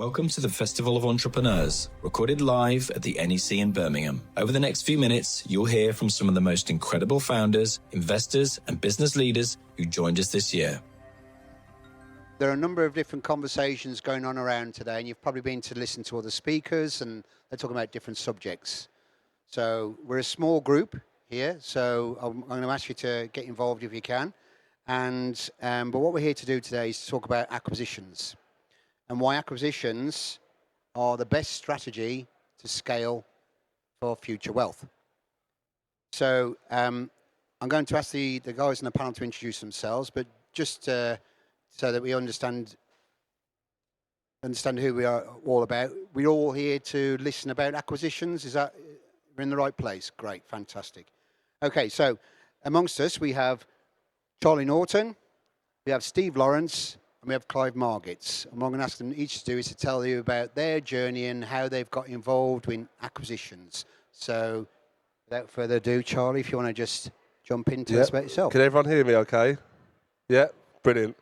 Welcome to the Festival of Entrepreneurs, recorded live at the NEC in Birmingham. Over the next few minutes, you'll hear from some of the most incredible founders, investors, and business leaders who joined us this year. There are a number of different conversations going on around today, and you've probably been to listen to other speakers, and they're talking about different subjects. So we're a small group here, so I'm going to ask you to get involved if you can. But what we're here to do today is to talk about acquisitions and why acquisitions are the best strategy to scale for future wealth. So I'm going to ask the guys in the panel to introduce themselves, but just so that we understand who we are all about. We're all here to listen about acquisitions. Is that, we're in the right place? Great, fantastic. Okay, so amongst us we have Charlie Norton, we have Steve Lawrence, and we have Clive Margits. And what I'm going to ask them each to do is to tell you about their journey and how they've got involved in acquisitions. So without further ado, Charlie, if you want to just jump into this about yourself. Can everyone hear me okay? Yeah, brilliant.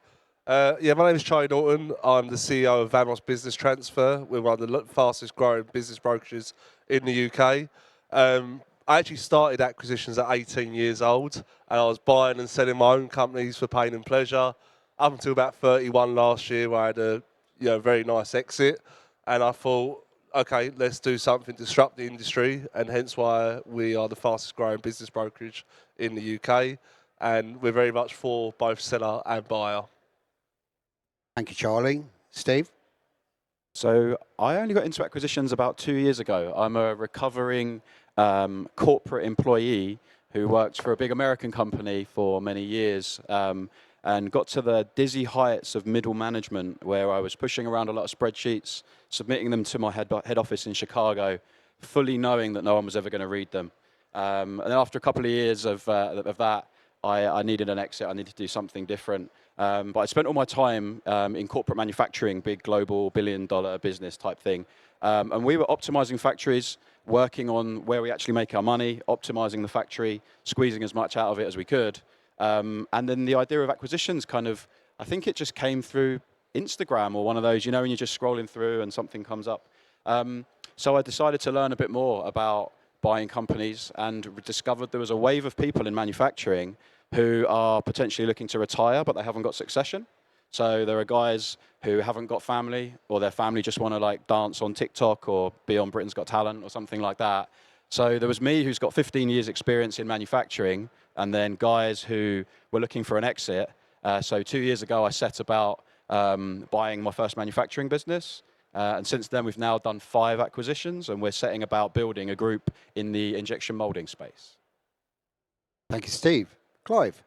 My name is Charlie Norton. I'm the CEO of Vamos Business Transfer. We're one of the fastest growing business brokerages in the UK. I actually started acquisitions at 18 years old, and I was buying and selling my own companies for pain and pleasure up until about 31 last year, where I had a very nice exit. And I thought, okay, let's do something to disrupt the industry, and hence why we are the fastest growing business brokerage in the UK. And we're very much for both seller and buyer. Thank you, Charlie. Steve? So I only got into acquisitions about 2 years ago. I'm a recovering corporate employee who worked for a big American company for many years and got to the dizzy heights of middle management, where I was pushing around a lot of spreadsheets, submitting them to my head office in Chicago, fully knowing that no one was ever going to read them. And then after a couple of years of that, I needed an exit. I needed to do something different. But I spent all my time in corporate manufacturing, big global billion-dollar business type thing. And we were optimizing factories, working on where we actually make our money, optimizing the factory, squeezing as much out of it as we could. And then the idea of acquisitions I think it just came through Instagram or one of those, when you're just scrolling through and something comes up. So I decided to learn a bit more about buying companies and discovered there was a wave of people in manufacturing who are potentially looking to retire, but they haven't got succession. So there are guys who haven't got family, or their family just want to dance on TikTok or be on Britain's Got Talent or something like that. So there was me, who's got 15 years experience in manufacturing, and then guys who were looking for an exit. So 2 years ago, I set about buying my first manufacturing business. And since then, we've now done 5 acquisitions, and we're setting about building a group in the injection molding space. Thank you, Steve. Clive?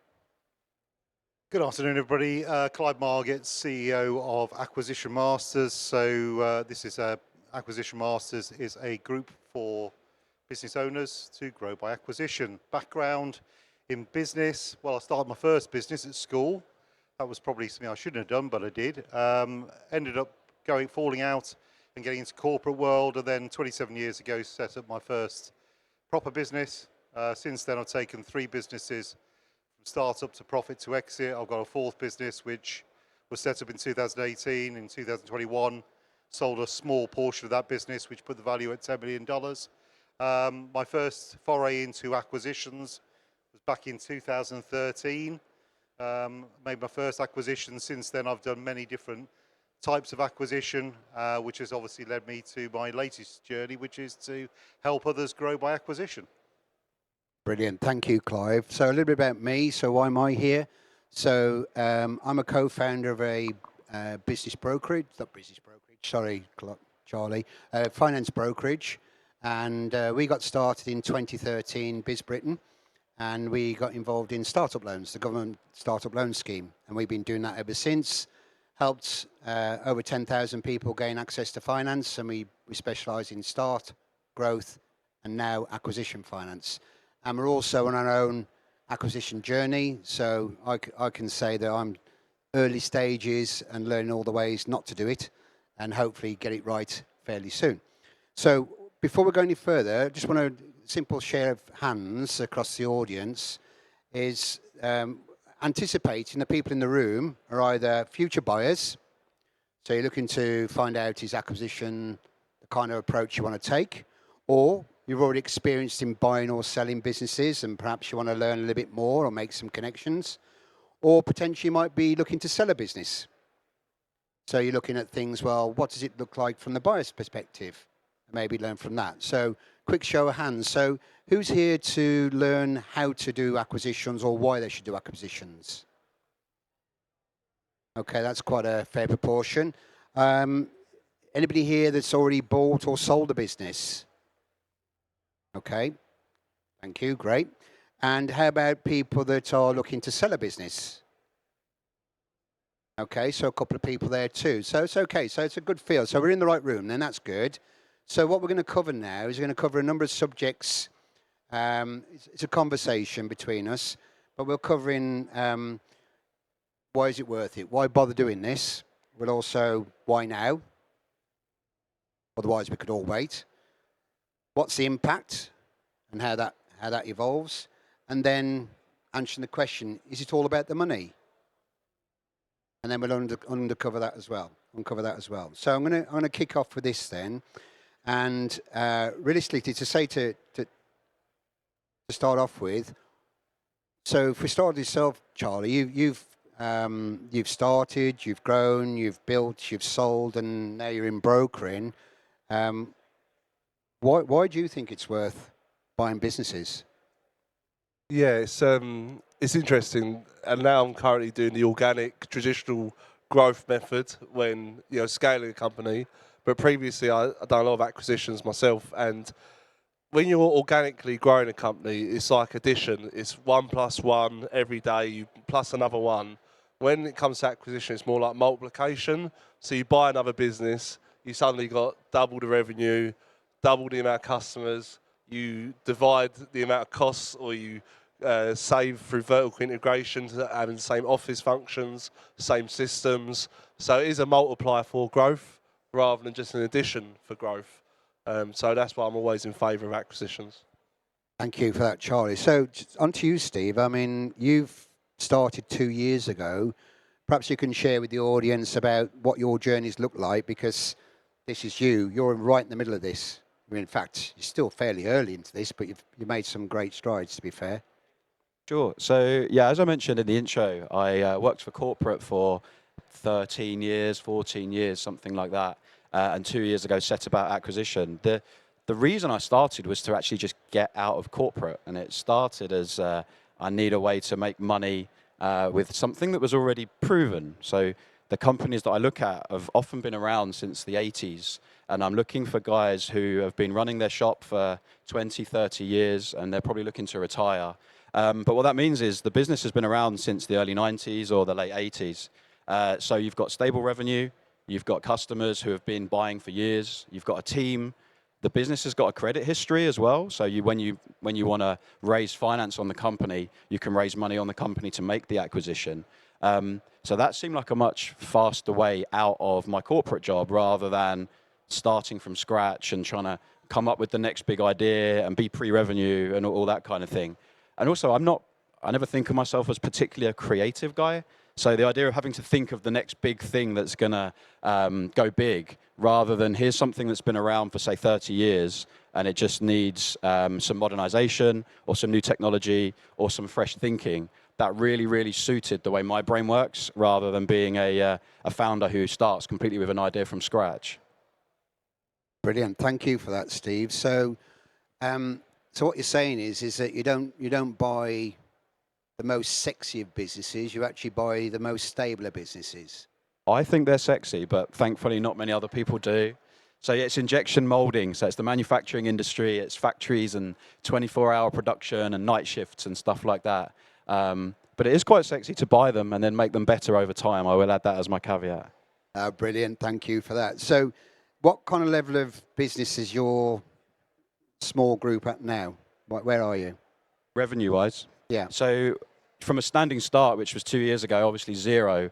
Good afternoon, everybody. Clive Margits, CEO of Acquisition Masters. So this is Acquisition Masters is a group for business owners to grow by acquisition. Background in business. Well, I started my first business at school. That was probably something I shouldn't have done, but I did. Ended up falling out and getting into corporate world, and then 27 years ago set up my first proper business. Since then, I've taken 3 businesses from start-up to profit to exit. I've got a 4th business which was set up in 2018. In 2021, sold a small portion of that business, which put the value at $10 million. My first foray into acquisitions was back in 2013. Made my first acquisition. Since then, I've done many different types of acquisition, which has obviously led me to my latest journey, which is to help others grow by acquisition. Brilliant. Thank you, Clive. So a little bit about me. So why am I here? So I'm a co-founder of a finance brokerage. And we got started in 2013, Biz Britain, and we got involved in startup loans, the government startup loan scheme. And we've been doing that ever since. Helped over 10,000 people gain access to finance, and we specialise in start, growth, and now acquisition finance. And we're also on our own acquisition journey, so I can say that I'm early stages and learning all the ways not to do it, and hopefully get it right fairly soon. So before we go any further, I just want a simple share of hands across the audience is anticipating the people in the room are either future buyers, So you're looking to find out, is acquisition the kind of approach you want to take? Or you've already experienced in buying or selling businesses and perhaps you want to learn a little bit more or make some connections. Or potentially you might be looking to sell a business. So you're looking at things, well, what does it look like from the buyer's perspective? Maybe learn from that. So quick show of hands. So who's here to learn how to do acquisitions or why they should do acquisitions? Okay, that's quite a fair proportion. Anybody here that's already bought or sold a business? Okay, thank you, great. And how about people that are looking to sell a business? Okay, so a couple of people there too. So it's okay, so it's a good feel. So we're in the right room, then that's good. So what we're going to cover now is we're going to cover a number of subjects. It's a conversation between us, but we're covering why is it worth it? Why bother doing this? But also, why now? Otherwise, we could all wait. What's the impact and how that evolves? And then answering the question, is it all about the money? And then we'll uncover that as well. So I'm going to kick off with this then. And realistically, to say to start off with, so if we start with yourself, Charlie, you've started, you've grown, you've built, you've sold, and now you're in brokering. Why do you think it's worth buying businesses? Yeah, it's interesting. And now I'm currently doing the organic, traditional growth method when scaling a company. But previously, I've done a lot of acquisitions myself. And when you're organically growing a company, it's like addition. It's 1 + 1 every day, you plus another one. When it comes to acquisition, it's more like multiplication. So you buy another business, you suddenly got double the revenue, double the amount of customers, you divide the amount of costs, or you save through vertical integration, having the same office functions, same systems. So it is a multiplier for growth rather than just an addition for growth. So that's why I'm always in favour of acquisitions. Thank you for that, Charlie. So on to you, Steve. I mean, you've started 2 years ago. Perhaps you can share with the audience about what your journeys look like, because this is you. You're right in the middle of this. I mean, in fact, you're still fairly early into this, but you've made some great strides, to be fair. Sure. So, yeah, as I mentioned in the intro, I worked for corporate for 13 years, 14 years, something like that. And 2 years ago set about acquisition. The reason I started was to actually just get out of corporate. And it started as I need a way to make money with something that was already proven. So the companies that I look at have often been around since the 80s. And I'm looking for guys who have been running their shop for 20, 30 years, and they're probably looking to retire. But what that means is the business has been around since the early 90s or the late 80s. So you've got stable revenue, you've got customers who have been buying for years, you've got a team. The business has got a credit history as well. So when you want to raise finance on the company, you can raise money on the company to make the acquisition. So that seemed like a much faster way out of my corporate job rather than starting from scratch and trying to come up with the next big idea and be pre-revenue and all that kind of thing. And also, I never think of myself as particularly a creative guy. So the idea of having to think of the next big thing that's going to go big, rather than here's something that's been around for, say, 30 years, and it just needs some modernization or some new technology or some fresh thinking, that really, really suited the way my brain works, rather than being a founder who starts completely with an idea from scratch. Brilliant. Thank you for that, Steve. So what you're saying is that you don't buy the most sexy of businesses, you actually buy the most stable of businesses. I think they're sexy, but thankfully not many other people do. So yeah, it's injection molding, so it's the manufacturing industry, it's factories and 24-hour production and night shifts and stuff like that. But it is quite sexy to buy them and then make them better over time. I will add that as my caveat. Brilliant, thank you for that. So what kind of level of business is your small group at now? Where are you? Revenue-wise? Yeah. So from a standing start, which was 2 years ago, obviously zero,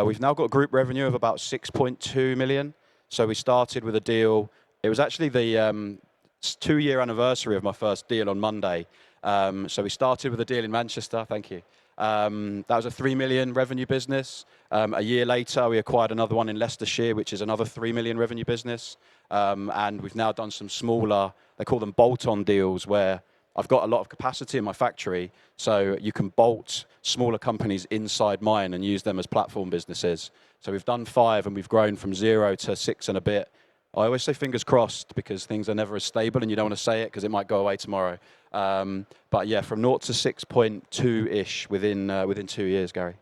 we've now got group revenue of about 6.2 million. So we started with a deal. It was actually the 2-year anniversary of my first deal on Monday. So we started with a deal in Manchester, thank you. That was a 3 million revenue business. A year later, we acquired another one in Leicestershire, which is another 3 million revenue business. And we've now done some smaller, they call them bolt-on deals, where I've got a lot of capacity in my factory, so you can bolt smaller companies inside mine and use them as platform businesses. So we've done 5, and we've grown from 0 to 6 and a bit. I always say fingers crossed, because things are never as stable, and you don't want to say it because it might go away tomorrow. But yeah, from 0 to 6.2-ish within 2 years, Gary.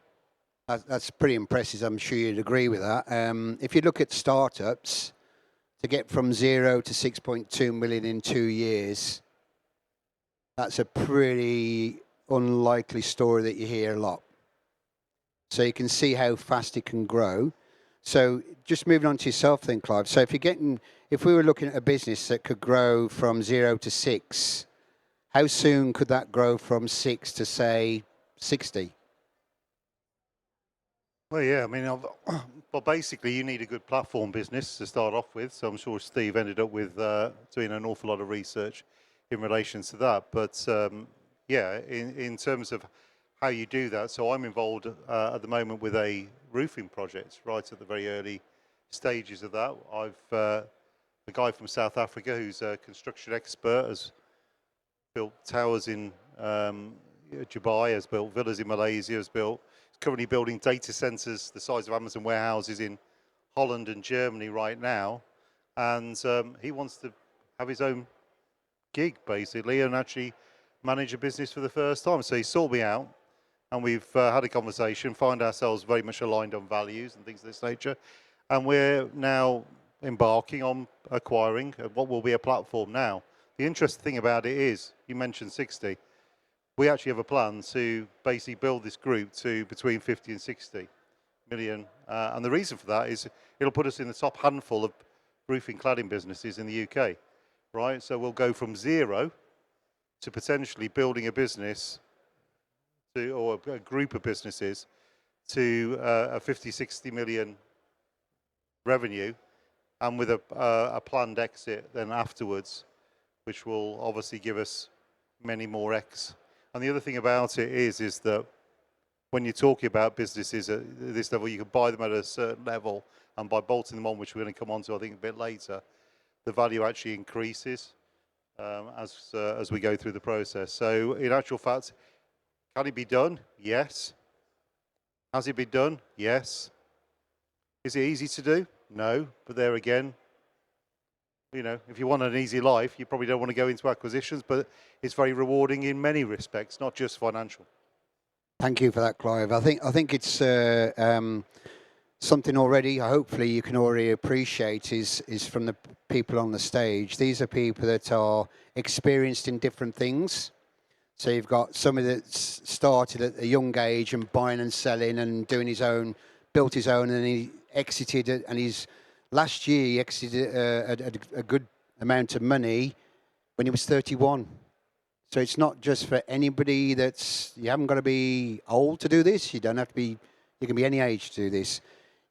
That's pretty impressive. I'm sure you'd agree with that. If you look at startups, to get from 0 to 6.2 million in 2 years, that's a pretty unlikely story that you hear a lot. So you can see how fast it can grow. So just moving on to yourself then, Clive. So if we were looking at a business that could grow from 0 to 6, how soon could that grow from 6 to, say, 60? Well, yeah, I mean, well, basically, you need a good platform business to start off with. So I'm sure Steve ended up with doing an awful lot of research in relation to that. But yeah, in terms of how you do that, so I'm involved at the moment with a roofing project right at the very early stages of that. I've a guy from South Africa who's a construction expert, has built towers in Dubai, has built villas in Malaysia, is currently building data centers the size of Amazon warehouses in Holland and Germany right now. And he wants to have his own gig, basically, and actually manage a business for the first time. So he sought me out, and we've had a conversation, find ourselves very much aligned on values and things of this nature. And we're now embarking on acquiring what will be a platform now. The interesting thing about it is, you mentioned 60. We actually have a plan to basically build this group to between 50 and 60 million. And the reason for that is it'll put us in the top handful of roofing cladding businesses in the UK, right? So we'll go from 0 to potentially building a business or a group of businesses to a 50, 60 million revenue, and with a planned exit then afterwards, which will obviously give us many more X. And the other thing about it is that when you're talking about businesses at this level, you can buy them at a certain level, and by bolting them on, which we're going to come on to, I think, a bit later, the value actually increases as we go through the process. So in actual fact, can it be done? Yes. Has it been done? Yes. Is it easy to do? No. But there again, you know, if you want an easy life, you probably don't want to go into acquisitions, but it's very rewarding in many respects, not just financial. Thank you for that, Clive. I think it's something already, hopefully you can already appreciate is from the people on the stage. These are people that are experienced in different things. So you've got somebody that's started at a young age and buying and selling and doing his own, built his own, and he exited it, and last year he exited a good amount of money when he was 31. So it's not just for anybody you haven't got to be old to do this. You don't have to be, you can be any age to do this.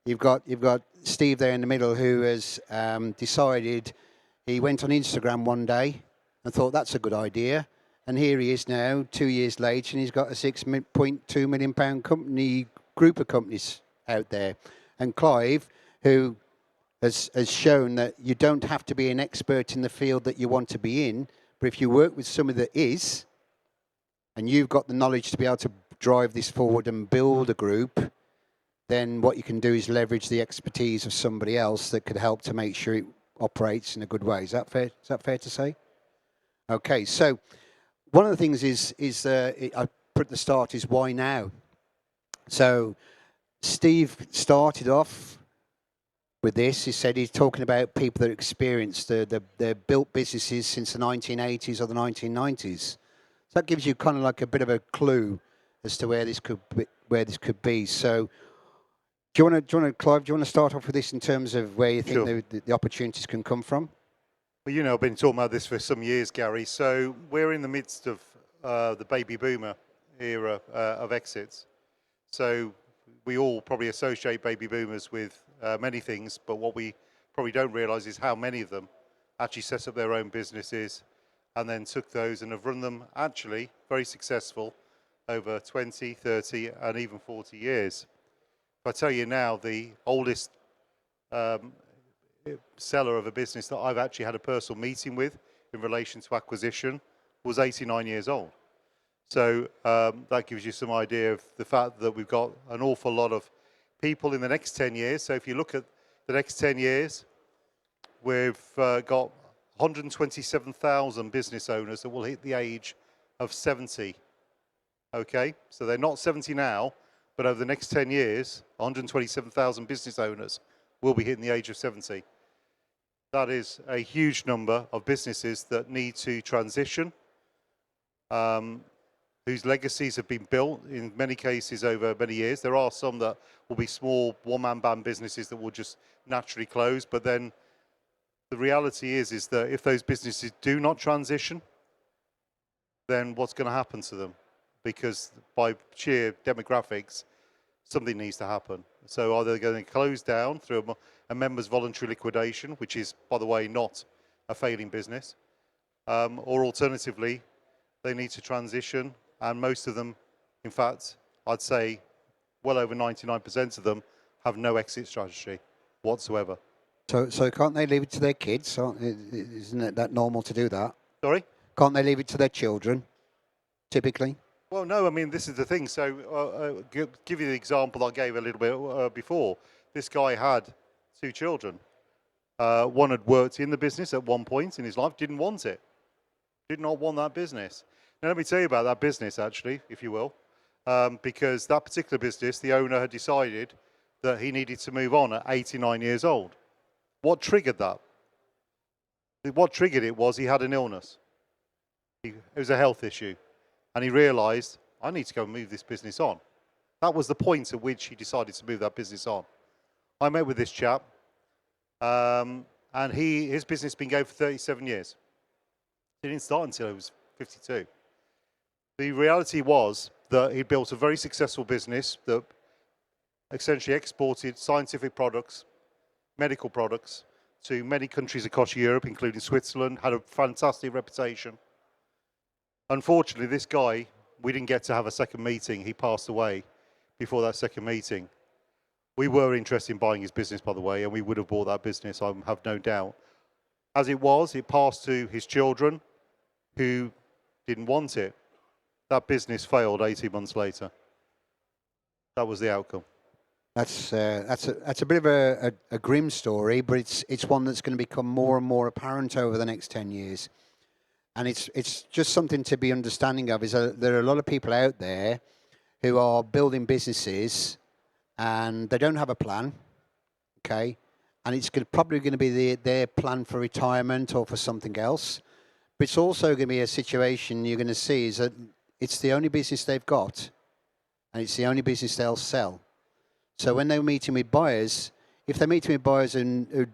You've got Steve there in the middle who has decided, he went on Instagram one day and thought that's a good idea. And here he is now, 2 years later, and he's got a £6.2 million group of companies out there. And Clive, who has shown that you don't have to be an expert in the field that you want to be in, but if you work with somebody that is, and you've got the knowledge to be able to drive this forward and build a group, then what you can do is leverage the expertise of somebody else that could help to make sure it operates in a good way. Is that fair? Is that fair to say? Okay, so one of the things I put at the start is why now? So Steve started off with this. He said he's talking about people that are experienced, they've built businesses since the 1980s or the 1990s. So that gives you kind of like a bit of a clue as to where this could be. So do you want to, Clive, do you want to start off with this in terms of where you think Sure. the opportunities can come from? Well, you know, I've been talking about this for some years, Gary. So we're in the midst of the baby boomer era of exits. So we all probably associate baby boomers with many things, but what we probably don't realise is how many of them actually set up their own businesses and then took those and have run them actually very successful over 20, 30, and even 40 years. If I tell you now, the oldest seller of a business that I've actually had a personal meeting with in relation to acquisition was 89 years old. So that gives you some idea of the fact that we've got an awful lot of people in the next 10 years. So if you look at the next 10 years, we've got 127,000 business owners that will hit the age of 70. Okay, so they're not 70 now, but over the next 10 years, 127,000 business owners will be hitting the age of 70. That is a huge number of businesses that need to transition, whose legacies have been built in many cases over many years. There are some that will be small one-man band businesses that will just naturally close, but then the reality is that if those businesses do not transition, then what's going to happen to them? Because by sheer demographics, something needs to happen. So either they're going to close down through a member's voluntary liquidation, which is, by the way, not a failing business, or alternatively, they need to transition, and most of them, in fact, I'd say well over 99% of them have no exit strategy whatsoever. So can't they leave it to their kids? Isn't it that normal to do that? Sorry? Can't they leave it to their children, typically? Well, no, I mean, this is the thing. So give you the example I gave a little bit before. This guy had 2 children. One had worked in the business at one point in his life, didn't want it. Did not want that business. Now, let me tell you about that business, actually, if you will, because that particular business, the owner had decided that he needed to move on at 89 years old. What triggered that? What triggered it was he had an illness. It was a health issue. And he realised, I need to go and move this business on. That was the point at which he decided to move that business on. I met with this chap, and his business has been going for 37 years. He didn't start until he was 52. The reality was that he built a very successful business that essentially exported scientific products, medical products, to many countries across Europe, including Switzerland, had a fantastic reputation. Unfortunately, this guy, we didn't get to have a second meeting. He passed away before that second meeting. We were interested in buying his business, by the way, and we would have bought that business, I have no doubt. As it was, it passed to his children, who didn't want it. That business failed 18 months later. That was the outcome. That's a bit of a grim story, but it's one that's going to become more and more apparent over the next 10 years. And it's just something to be understanding of, is that there are a lot of people out there who are building businesses and they don't have a plan, okay? And it's probably going to be their plan for retirement or for something else. But it's also going to be a situation you're going to see is that it's the only business they've got and it's the only business they'll sell. So when they're meeting with buyers, if they're meeting with buyers who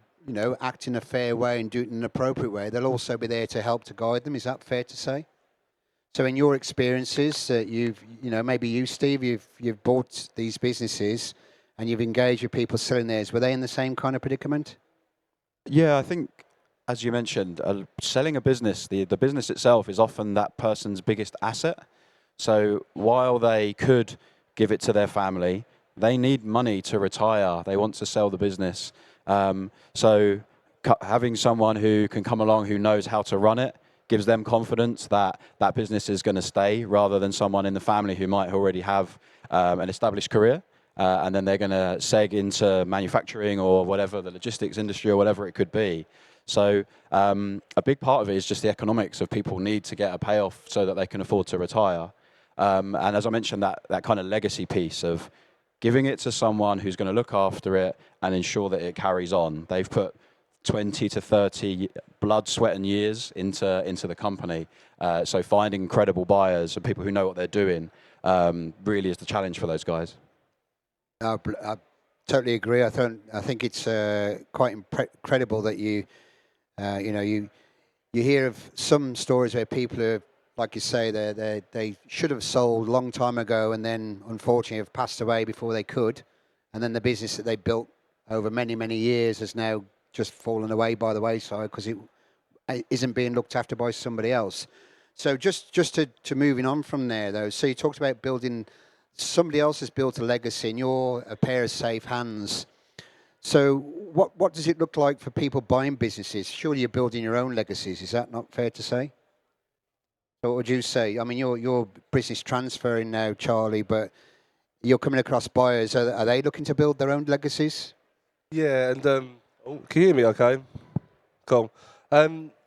act in a fair way and do it in an appropriate way, they'll also be there to help to guide them. Is that fair to say? So in your experiences, maybe you, Steve, you've bought these businesses and you've engaged with people selling theirs. Were they in the same kind of predicament? Yeah, I think, as you mentioned, selling a business, the business itself is often that person's biggest asset. So while they could give it to their family, they need money to retire. They want to sell the business. So having someone who can come along who knows how to run it gives them confidence that that business is going to stay, rather than someone in the family who might already have an established career, and then they're going to seg into manufacturing or whatever, the logistics industry or whatever it could be. So a big part of it is just the economics of people need to get a payoff so that they can afford to retire. And as I mentioned, that kind of legacy piece of giving it to someone who's going to look after it and ensure that it carries on. They've put 20 to 30 blood, sweat and years into the company. So finding credible buyers and people who know what they're doing really is the challenge for those guys. I totally agree. I think it's quite incredible that you hear of some stories where people are, like you say, they should have sold a long time ago and then unfortunately have passed away before they could. And then the business that they built over many, many years has now just fallen away by the wayside because it isn't being looked after by somebody else. So just to moving on from there, though. So you talked about building. Somebody else has built a legacy, and you're a pair of safe hands. So what does it look like for people buying businesses? Surely you're building your own legacies. Is that not fair to say? So what would you say? I mean, you're business transferring now, Charlie, but you're coming across buyers. Are they looking to build their own legacies? Yeah, and can you hear me okay? Cool.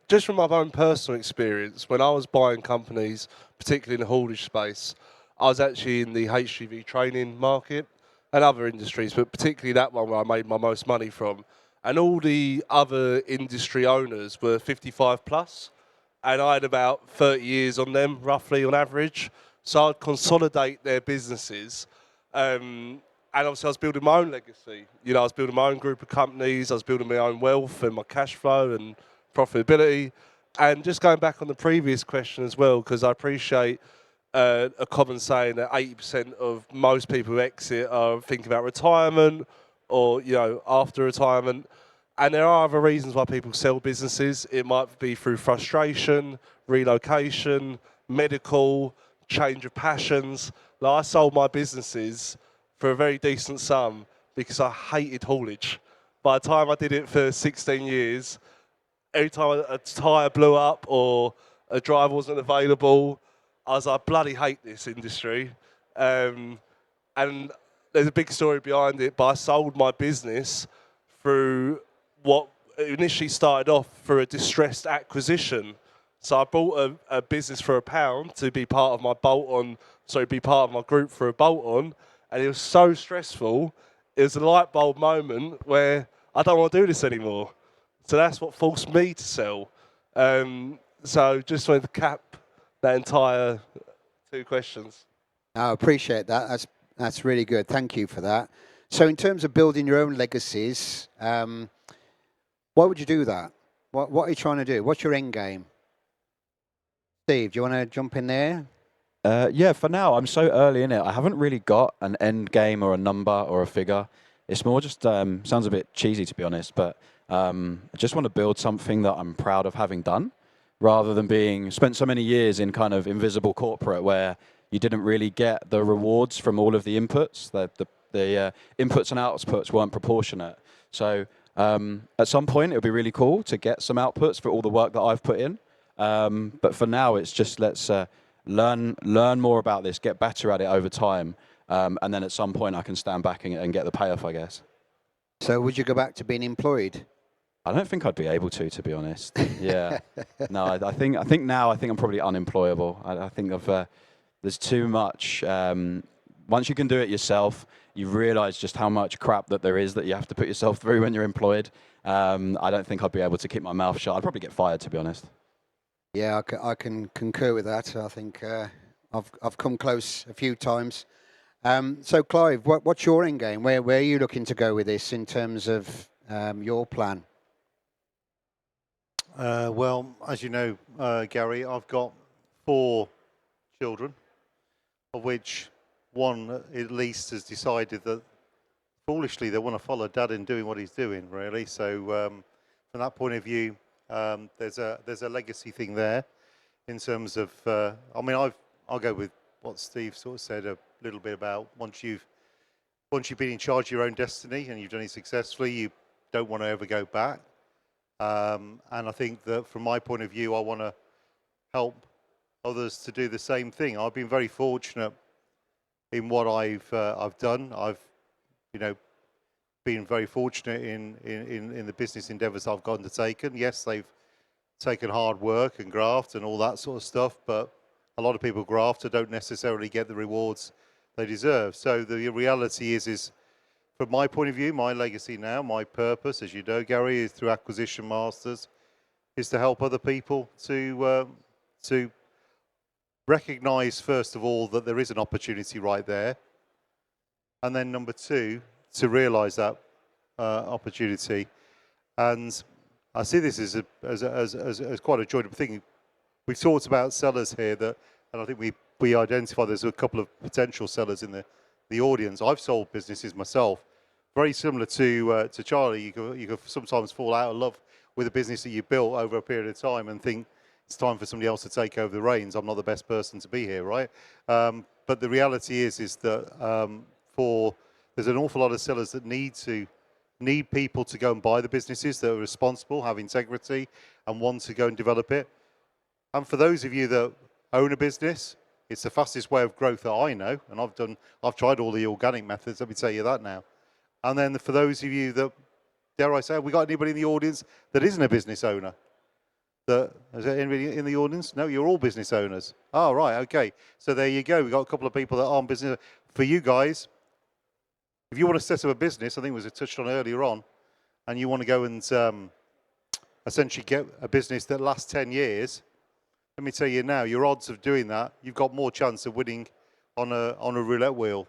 Just from my own personal experience, when I was buying companies, particularly in the haulage space, I was actually in the HGV training market and other industries, but particularly that one where I made my most money from. And all the other industry owners were 55 plus, and I had about 30 years on them, roughly on average. So I'd consolidate their businesses. And obviously I was building my own legacy. You know, I was building my own group of companies, I was building my own wealth and my cash flow and profitability. And just going back on the previous question as well, because I appreciate a common saying that 80% of most people who exit are thinking about retirement or, you know, after retirement. And there are other reasons why people sell businesses. It might be through frustration, relocation, medical, change of passions. Like I sold my businesses for a very decent sum because I hated haulage. By the time I did it for 16 years, every time a tyre blew up or a driver wasn't available, I was like, bloody hate this industry. And there's a big story behind it, but I sold my business through what initially started off through a distressed acquisition. So I bought a business for £1 to be part of my be part of my group for a bolt-on. And it was so stressful. It was a light bulb moment where I don't want to do this anymore. So that's what forced me to sell. So just wanted to cap that entire 2 questions. I appreciate that. That's really good. Thank you for that. So in terms of building your own legacies, why would you do that? What are you trying to do? What's your end game? Steve, do you want to jump in there? Yeah, for now, I'm so early in it. I haven't really got an end game or a number or a figure. It's more just, sounds a bit cheesy to be honest, but I just want to build something that I'm proud of having done, rather than spent so many years in kind of invisible corporate where you didn't really get the rewards from all of the inputs. The inputs and outputs weren't proportionate. So at some point, it would be really cool to get some outputs for all the work that I've put in. But for now, it's just let's learn more about this, get better at it over time, and then at some point I can stand back and get the payoff, I guess. So would you go back to being employed? I don't think I'd be able to be honest. Yeah. No, I think now I'm probably unemployable. I think there's too much. Once you can do it yourself, you realise just how much crap that there is that you have to put yourself through when you're employed. I don't think I'd be able to keep my mouth shut. I'd probably get fired, to be honest. Yeah, I can concur with that. I think I've come close a few times. So, Clive, what's your end game? Where are you looking to go with this in terms of your plan? Well, as you know, Gary, I've got 4 children, of which one at least has decided that foolishly they want to follow Dad in doing what he's doing, really. So from that point of view, there's a legacy thing there in terms of, I mean, I'll go with what Steve sort of said a little bit about once you've been in charge of your own destiny and you've done it successfully, you don't want to ever go back. And I think that from my point of view, I want to help others to do the same thing. I've been very fortunate in what I've done. I've, been very fortunate in the business endeavours I've gone to taken. Yes, they've taken hard work and graft and all that sort of stuff, but a lot of people graft and don't necessarily get the rewards they deserve. So the reality is from my point of view, my legacy now, my purpose, as you know, Gary, is through Acquisition Masters, is to help other people to recognise, first of all, that there is an opportunity right there, and then number 2, to realise that opportunity. And I see this as quite a joyful thing. We've talked about sellers here, and I think we identify there's a couple of potential sellers in the audience. I've sold businesses myself, very similar to Charlie. You could sometimes fall out of love with a business that you built over a period of time and think it's time for somebody else to take over the reins. I'm not the best person to be here, right? But the reality is that there's an awful lot of sellers that need people to go and buy the businesses that are responsible, have integrity, and want to go and develop it. And for those of you that own a business, it's the fastest way of growth that I know, and I've tried all the organic methods. Let me tell you that now. And then for those of you that, dare I say, we got anybody in the audience that isn't a business owner? Is there anybody in the audience? No, you're all business owners. Oh, right, okay. So there you go. We've got a couple of people that aren't business. For you guys, if you want to set up a business, I think it was touched on earlier on, and you want to go and essentially get a business that lasts 10 years, let me tell you now, your odds of doing that, you've got more chance of winning on a roulette wheel.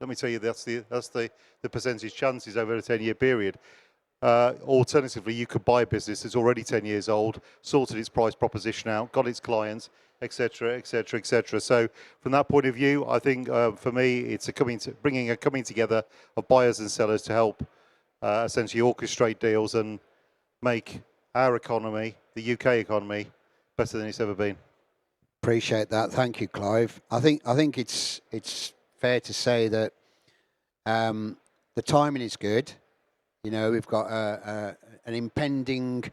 Let me tell you, that's the percentage chances over a 10-year period. Alternatively, you could buy a business that's already 10 years old, sorted its price proposition out, got its clients, etc., etc., etc. So from that point of view, I think for me, it's bringing a coming together of buyers and sellers to help essentially orchestrate deals and make our economy, the UK economy, better than it's ever been. Appreciate that. Thank you, Clive. I think it's fair to say that the timing is good. You know, we've got an impending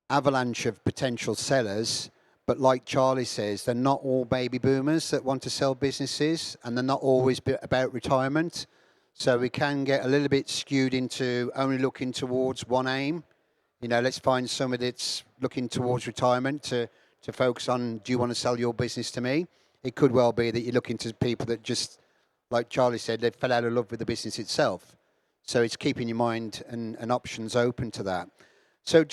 avalanche of potential sellers, but like Charlie says, they're not all baby boomers that want to sell businesses, and they're not always about retirement. So we can get a little bit skewed into only looking towards one aim. You know, let's find somebody that's looking towards retirement to focus on, do you want to sell your business to me? It could well be that you're looking to people that just, like Charlie said, they fell out of love with the business itself. So it's keeping your mind and options open to that. So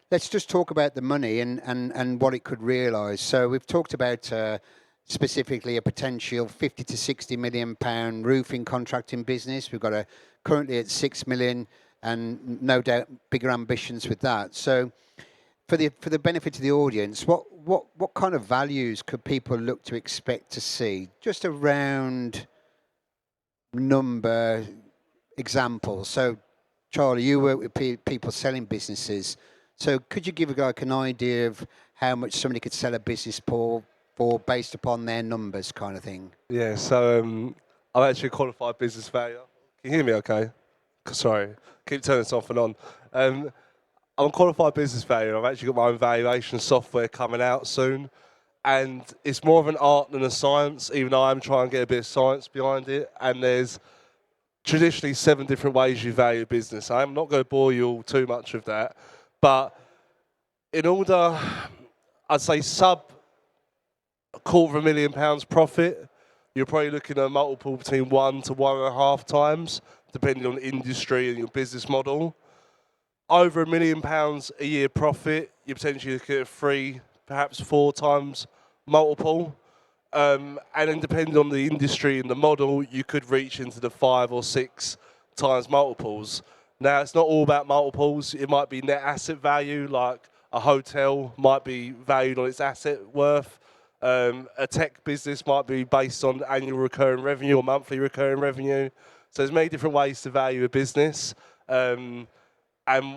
let's just talk about the money and what it could realise. So we've talked about specifically a potential 50 to 60 million pound roofing contracting business. We've got currently at 6 million, and no doubt bigger ambitions with that. So for the benefit of the audience, what kind of values could people look to expect to see? Just a round number example. So Charlie, you work with people selling businesses. So could you give like an idea of how much somebody could sell a business for based upon their numbers, kind of thing? Yeah, so I'm actually a qualified business valuer. Can you hear me okay? Sorry, keep turning this off and on. I'm a qualified business valuer. I've actually got my own valuation software coming out soon. And it's more of an art than a science, even though I'm trying to get a bit of science behind it. And there's traditionally 7 different ways you value business. I'm not going to bore you all too much with that. But in order, I'd say sub £250,000 profit, you're probably looking at a multiple between 1 to 1.5 times, depending on the industry and your business model. Over £1 million a year profit, you're potentially looking at 3, perhaps 4 times multiple. And then depending on the industry and the model, you could reach into the 5 or 6 times multiples. Now, it's not all about multiples. It might be net asset value, like a hotel might be valued on its asset worth. A tech business might be based on annual recurring revenue or monthly recurring revenue. So there's many different ways to value a business. And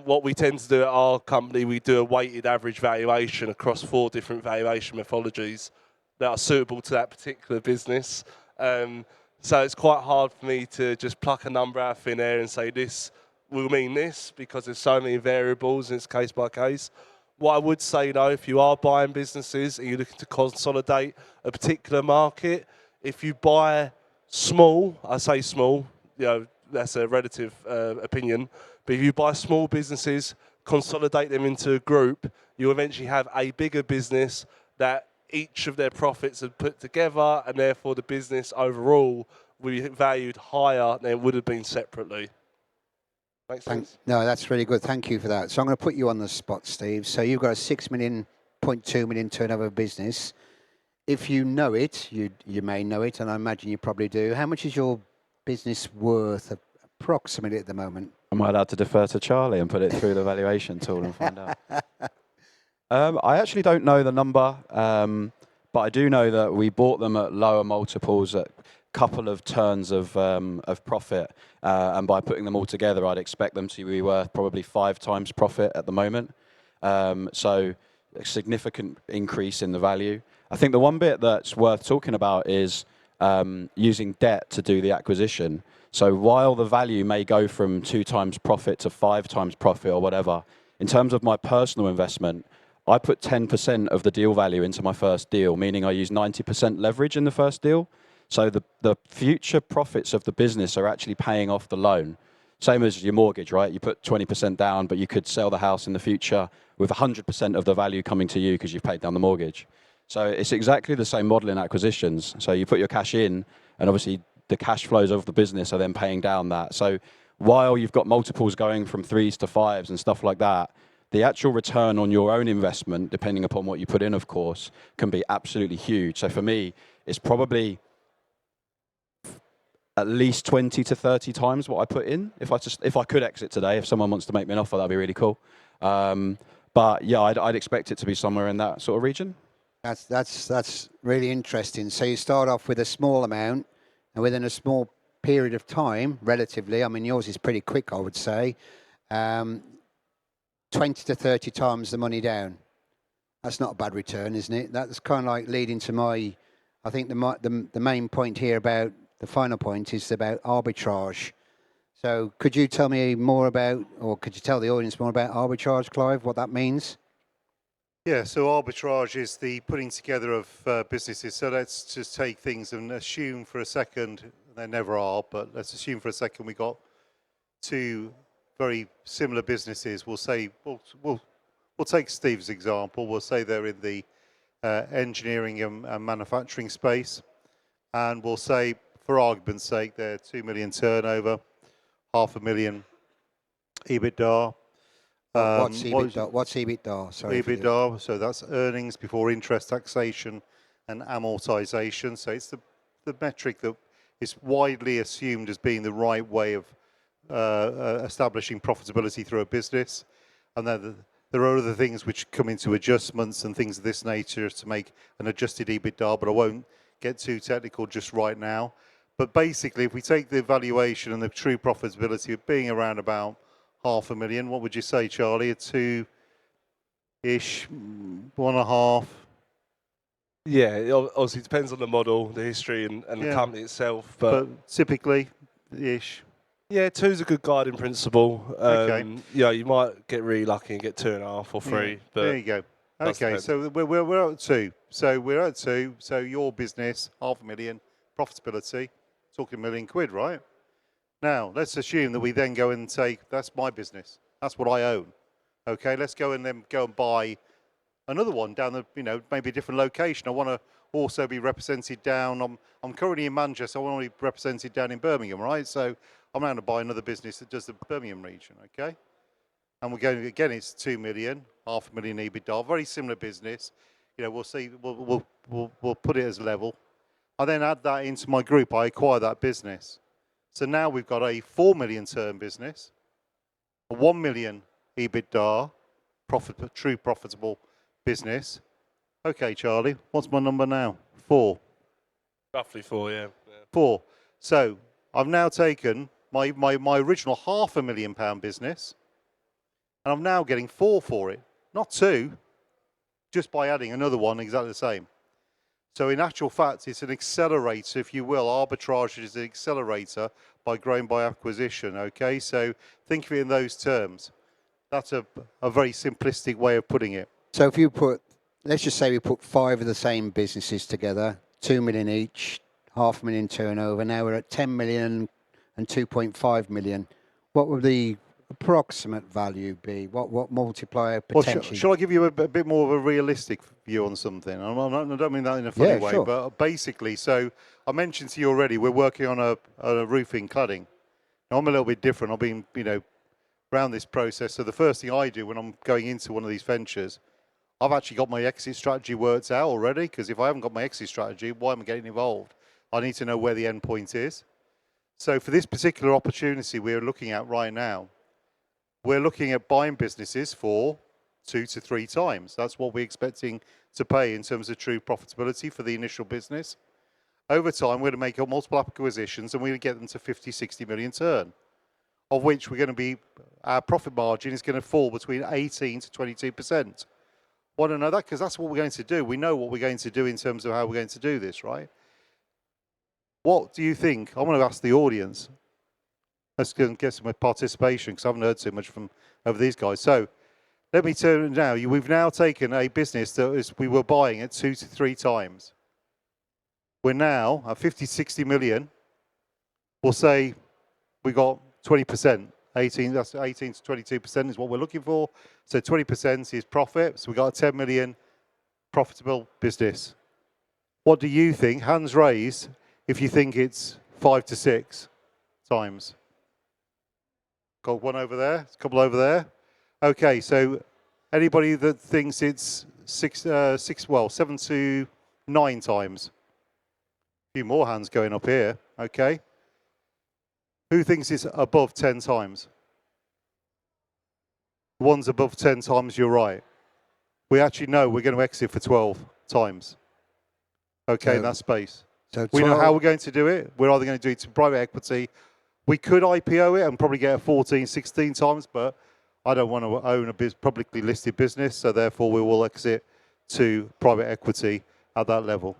what we tend to do at our company, we do a weighted average valuation across 4 different valuation methodologies that are suitable to that particular business. So it's quite hard for me to just pluck a number out of thin air and say this will mean this, because there's so many variables and it's case by case. What I would say though, if you are buying businesses and you're looking to consolidate a particular market, if you buy small, I say small, you know, that's a relative opinion, but if you buy small businesses, consolidate them into a group, you'll eventually have a bigger business that each of their profits are put together, and therefore the business overall will be valued higher than it would have been separately. Makes sense? No, that's really good. Thank you for that. So I'm going to put you on the spot, Steve. So you've got a 6.2 million turnover business. If you know it, you may know it, and I imagine you probably do. How much is your business worth approximately at the moment? Am I allowed to defer to Charlie and put it through the valuation tool and find out? I actually don't know the number, but I do know that we bought them at lower multiples at couple of turns of profit, and by putting them all together, I'd expect them to be worth probably 5 times profit at the moment. So a significant increase in the value. I think the one bit that's worth talking about is using debt to do the acquisition. So while the value may go from 2 times profit to 5 times profit or whatever, in terms of my personal investment, I put 10% of the deal value into my first deal, meaning I use 90% leverage in the first deal. So the future profits of the business are actually paying off the loan. Same as your mortgage, right? You put 20% down, but you could sell the house in the future with 100% of the value coming to you because you've paid down the mortgage. So it's exactly the same model in acquisitions. So you put your cash in, and obviously the cash flows of the business are then paying down that. So while you've got multiples going from 3s to 5s and stuff like that, the actual return on your own investment, depending upon what you put in, of course, can be absolutely huge. So for me, it's probably at least 20 to 30 times what I put in. If I could exit today, if someone wants to make me an offer, that'd be really cool. But yeah, I'd expect it to be somewhere in that sort of region. That's really interesting. So you start off with a small amount, and within a small period of time, relatively, I mean, yours is pretty quick, I would say, 20 to 30 times the money down. That's not a bad return, isn't it? That's kind of like leading to my, I think the main point here about, the final point is about arbitrage. So could you tell me more about, or could you tell the audience more about arbitrage, Clive, what that means? Yeah, so arbitrage is the putting together of businesses. So let's just take things and assume for a second, they never are, but let's assume for a second we got 2 very similar businesses. We'll say, we'll take Steve's example. We'll say they're in the engineering and manufacturing space. And we'll say, for argument's sake, they're 2 million turnover, 500,000 EBITDA. What's EBITDA? What's EBITDA? Sorry. EBITDA, so that's earnings before interest, taxation, and amortization. So it's the metric that is widely assumed as being the right way of establishing profitability through a business. And then there are other things which come into adjustments and things of this nature to make an adjusted EBITDA, but I won't get too technical just right now. But basically, if we take the valuation and the true profitability of being around about 500,000, what would you say, Charlie? A 2-ish, 1.5? Yeah, it obviously depends on the model, the history, and the company itself. But typically-ish. Yeah, 2's a good guiding principle. Okay. Yeah, you might get really lucky and get 2.5 or 3. Yeah. But there you go. Okay, so we're at 2. So we're at 2. So your business, 500,000 profitability, talking £1 million, right? Now let's assume that we then go and take, that's my business. That's what I own. Okay, let's go and buy another one down the, maybe a different location. I want to also be represented down. I'm currently in Manchester. I want to be represented down in Birmingham, right? So I'm going to buy another business that does the Birmingham region. Okay, and we're going again. It's 2 million, 500,000 EBITDA. Very similar business. We'll see. We'll put it as level. I then add that into my group. I acquire that business. So now we've got a 4 million turn business, a 1 million EBITDA, true profitable business. Okay, Charlie, what's my number now? 4. roughly 4, yeah. 4. So I've now taken my original £500,000 business, and I'm now getting 4 for it, not 2, just by adding another one exactly the same. So in actual fact, it's an accelerator, if you will. Arbitrage is an accelerator by growing by acquisition, okay? So think of it in those terms. That's a very simplistic way of putting it. So if you put, let's just say we put 5 of the same businesses together, 2 million each, 500,000 turnover. Now we're at 10 million and 2.5 million. What would the approximate value be? What multiplier potentially? Well, shall I give you a bit more of a realistic view on something? I don't mean that in a funny way, sure. but basically, so I mentioned to you already, we're working on a roofing cladding. Now, I'm a little bit different. I've been, around this process. So the first thing I do when I'm going into one of these ventures, I've actually got my exit strategy worked out already, because if I haven't got my exit strategy, why am I getting involved? I need to know where the end point is. So for this particular opportunity we're looking at right now, we're looking at buying businesses for 2 to 3 times. That's what we're expecting to pay in terms of true profitability for the initial business. Over time, we're going to make multiple acquisitions and we're going to get them to 50, 60 million turn. of which we're going to be, our profit margin is going to fall between 18 to 22%. Want to know that? Because that's what we're going to do. We know what we're going to do in terms of how we're going to do this, right? What do you think? I want to ask the audience. Let's get some participation, because I haven't heard too much from over these guys. So let me turn now. We've now taken a business that we were buying at 2 to 3 times. We're now at 50, 60 million. We'll say we got 20%. 18 to 22% is what we're looking for. So 20% is profit. So we got a 10 million profitable business. What do you think? Hands raised if you think it's 5 to 6 times. Got one over there, a couple over there. Okay, so anybody that thinks it's 7 to 9 times. A few more hands going up here. Okay. Who thinks it's above 10 times? The ones above 10 times, you're right. We actually know we're going to exit for 12 times. Okay, in that space. So we know how we're going to do it. We're either going to do it to private equity. We could IPO it and probably get a 14, 16 times, but I don't want to own a publicly listed business, so therefore we will exit to private equity at that level.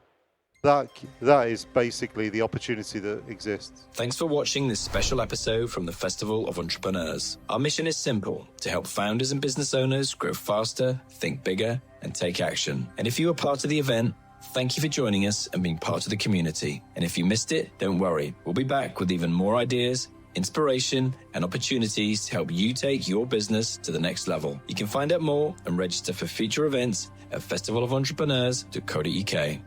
That is basically the opportunity that exists. Thanks for watching this special episode from the Festival of Entrepreneurs. Our mission is simple: to help founders and business owners grow faster, think bigger, and take action. And if you are part of the event, thank you for joining us and being part of the community. And if you missed it, don't worry. We'll be back with even more ideas, inspiration, and opportunities to help you take your business to the next level. You can find out more and register for future events at festivalofentrepreneurs.co.uk.